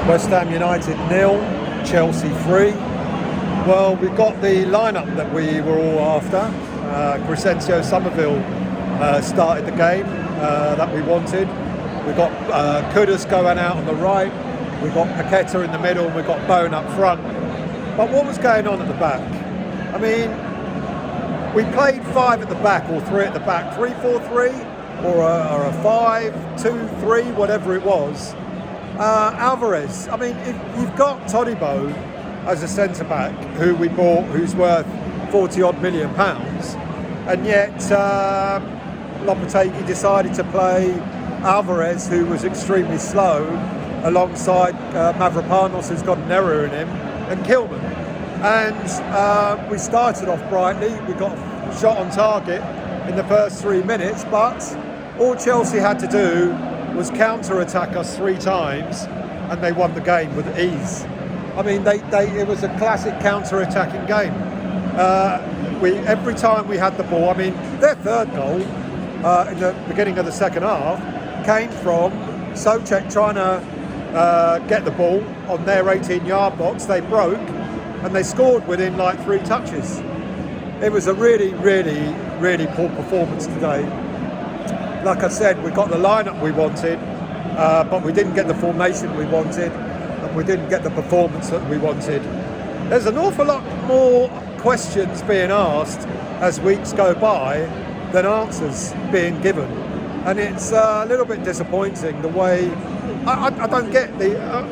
West Ham United 0, Chelsea 3. Well, we got the lineup that we were all after. Crescencio Somerville started the game that we wanted. We got Kudus going out on the right. We got Paqueta in the middle, and we got Bone up front. But what was going on at the back? I mean, we played 5 at the back or 3 at the back, 3-4-3 or a 5-2-3, whatever it was. Alvarez, I mean, if you've got Todibo as a centre-back who we bought, who's worth 40-odd million pounds, and yet Lopetegui decided to play Alvarez, who was extremely slow, alongside Mavropanos, who's got an error in him, and Kilman. And we started off brightly. We got a shot on target in the first 3 minutes, but all Chelsea had to do was counter-attack us 3 times, and they won the game with ease. I mean, it was a classic counter-attacking game. Every time we had the ball, I mean, their third goal in the beginning of the second half came from Souček trying to get the ball on their 18-yard box. They broke, and they scored within like 3 touches. It was a really, really, really poor performance today. Like I said, we got the lineup we wanted, but we didn't get the formation we wanted, and we didn't get the performance that we wanted. There's an awful lot more questions being asked as weeks go by than answers being given, and it's a little bit disappointing the way. I don't get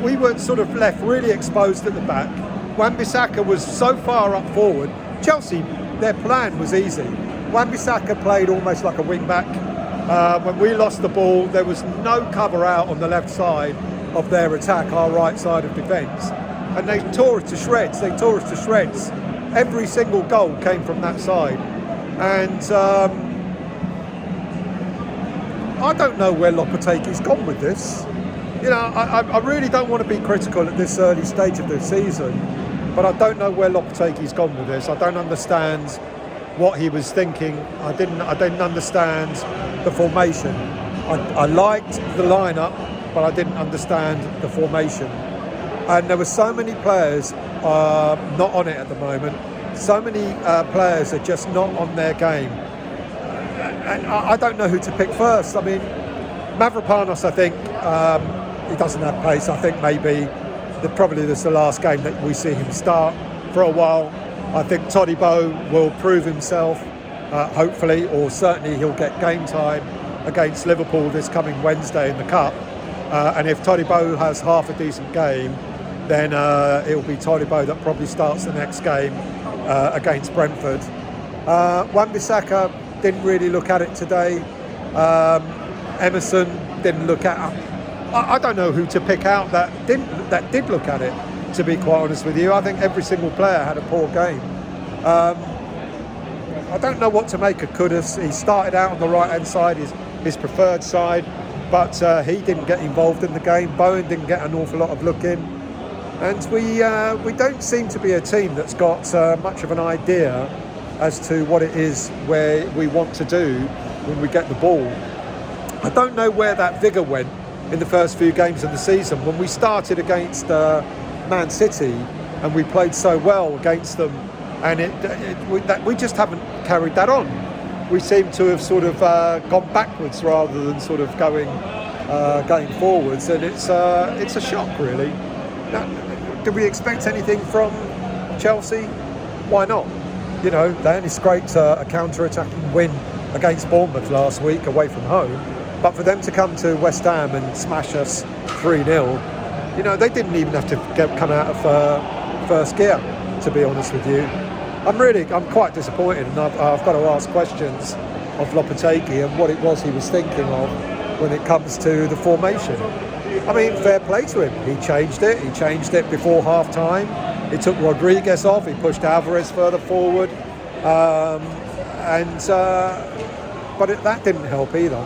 we were sort of left really exposed at the back. Wan-Bissaka was so far up forward. Chelsea, their plan was easy. Wan-Bissaka played almost like a wing-back. When we lost the ball, there was no cover out on the left side of their attack, our right side of defence. And they tore us to shreds. Every single goal came from that side. And I don't know where Lopetegui's gone with this. You know, I really don't want to be critical at this early stage of the season, but I don't know where Lopetegui's gone with this. I don't understand what he was thinking. I didn't understand the formation. I liked the lineup, but I didn't understand the formation. And there were so many players not on it at the moment. So many players are just not on their game. And I don't know who to pick first. I mean, Mavropanos, I think, he doesn't have pace. I think maybe probably this is the last game that we see him start for a while. I think Todibo will prove himself, hopefully, or certainly he'll get game time against Liverpool this coming Wednesday in the Cup. And if Todibo has half a decent game, then it'll be Todibo that probably starts the next game against Brentford. Wan-Bissaka didn't really look at it today. Emerson didn't look at it. I don't know who to pick out that did look at it, to be quite honest with you. I think every single player had a poor game. I don't know what to make of Kudus. He started out on the right-hand side, his preferred side, but he didn't get involved in the game. Bowen didn't get an awful lot of look in. And we don't seem to be a team that's got much of an idea as to what it is where we want to do when we get the ball. I don't know where that vigour went in the first few games of the season. When we started against Man City and we played so well against them, and we just haven't carried that on. We seem to have sort of gone backwards rather than sort of going forwards, and it's a shock, really. Now, did we expect anything from Chelsea? Why not? You know, they only scraped a counter-attacking win against Bournemouth last week away from home. But for them to come to West Ham and smash us 3-0, you know, they didn't even have to come out of first gear, to be honest with you. I'm quite disappointed, and I've got to ask questions of Lopetegui and what it was he was thinking of when it comes to the formation. I mean, fair play to him. He changed it before half-time. He took Rodriguez off, he pushed Alvarez further forward, but that didn't help either.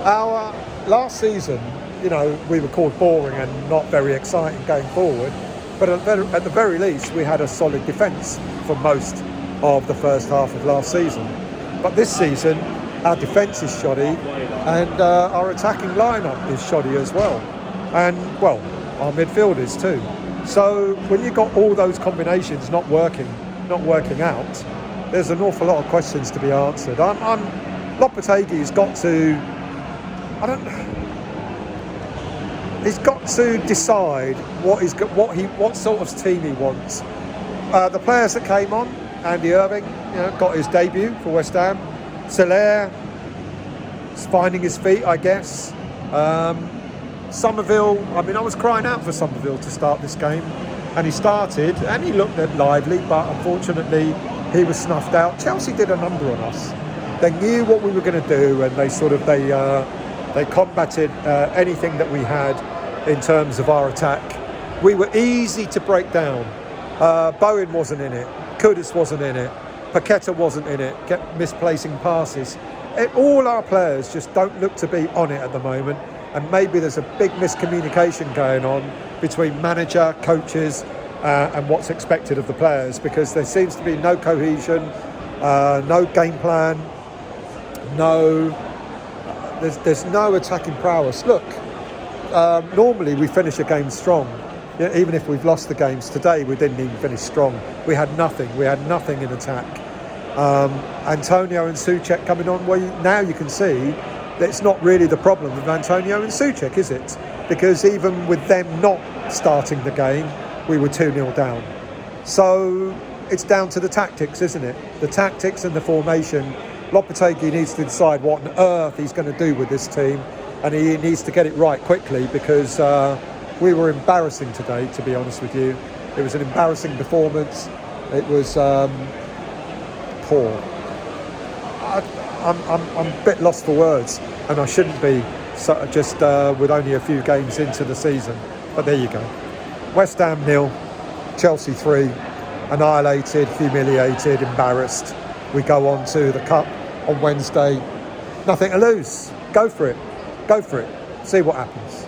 Our last season, you know, we were called boring and not very exciting going forward, but at the very least we had a solid defence for most of the first half of last season. But this season our defence is shoddy and our attacking lineup is shoddy as well. And well, our midfielders too. So when you've got all those combinations not working out, there's an awful lot of questions to be answered. Lopetegui's got to, he's got to decide what sort of team he wants. The players that came on, Andy Irving, got his debut for West Ham. Soler is finding his feet, I guess. Somerville, I was crying out for Somerville to start this game, and he started, and he looked lively, but unfortunately he was snuffed out. Chelsea did a number on us. They knew what we were going to do, and they combated anything that we had in terms of our attack. We were easy to break down. Bowen wasn't in it, Kudus wasn't in it, Paqueta wasn't in it, kept misplacing passes. All our players just don't look to be on it at the moment, and maybe there's a big miscommunication going on between manager, coaches, and what's expected of the players, because there seems to be no cohesion, no game plan, there's no attacking prowess. Look, normally we finish a game strong. Even if we've lost the games today, we didn't even finish strong. We had nothing in attack. Antonio and Souček coming on, now you can see that it's not really the problem with Antonio and Souček, is it? Because even with them not starting the game, we were 2-0 down. So it's down to the tactics, isn't it? The tactics and the formation. Lopetegui needs to decide what on earth he's going to do with this team, and he needs to get it right quickly, because we were embarrassing today, to be honest with you. It was an embarrassing performance. It was poor. I'm a bit lost for words, and I shouldn't be, just with only a few games into the season. But there you go. West Ham 0, Chelsea 3, annihilated, humiliated, embarrassed. We go on to the Cup on Wednesday. Nothing to lose. Go for it. See what happens.